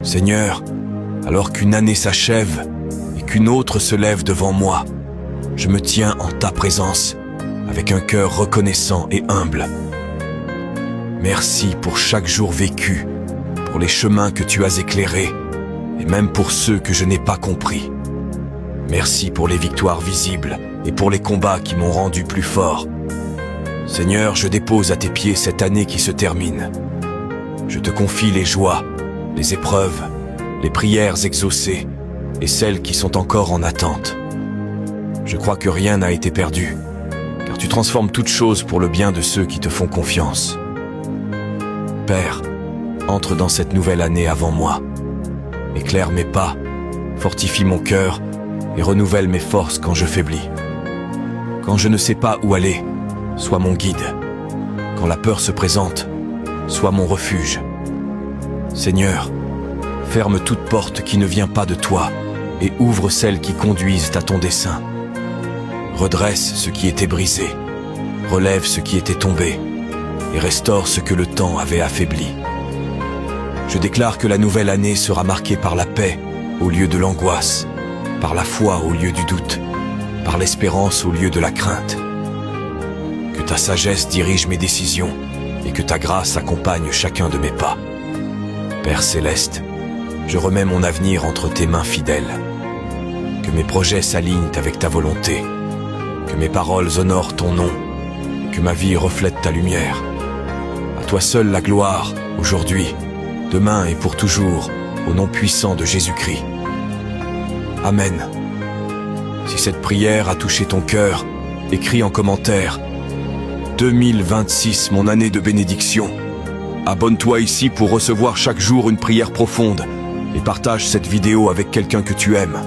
Seigneur, alors qu'une année s'achève et qu'une autre se lève devant moi, je me tiens en ta présence avec un cœur reconnaissant et humble. Merci pour chaque jour vécu, pour les chemins que tu as éclairés et même pour ceux que je n'ai pas compris. Merci pour les victoires visibles et pour les combats qui m'ont rendu plus fort. Seigneur, je dépose à tes pieds cette année qui se termine. Je te confie les joies, les épreuves, les prières exaucées et celles qui sont encore en attente. Je crois que rien n'a été perdu, car tu transformes toutes choses pour le bien de ceux qui te font confiance. Père, entre dans cette nouvelle année avant moi. Éclaire mes pas, fortifie mon cœur et renouvelle mes forces quand je faiblis. Quand je ne sais pas où aller, sois mon guide. Quand la peur se présente, sois mon refuge. Seigneur, ferme toute porte qui ne vient pas de toi et ouvre celles qui conduisent à ton dessein. Redresse ce qui était brisé, relève ce qui était tombé et restaure ce que le temps avait affaibli. Je déclare que la nouvelle année sera marquée par la paix au lieu de l'angoisse, par la foi au lieu du doute, par l'espérance au lieu de la crainte. Que ta sagesse dirige mes décisions et que ta grâce accompagne chacun de mes pas. Père céleste, je remets mon avenir entre tes mains fidèles. Que mes projets s'alignent avec ta volonté, que mes paroles honorent ton nom, que ma vie reflète ta lumière. À toi seul la gloire, aujourd'hui, demain et pour toujours, au nom puissant de Jésus-Christ. Amen. Si cette prière a touché ton cœur, écris en commentaire « 2026, mon année de bénédiction ». Abonne-toi ici pour recevoir chaque jour une prière profonde et partage cette vidéo avec quelqu'un que tu aimes.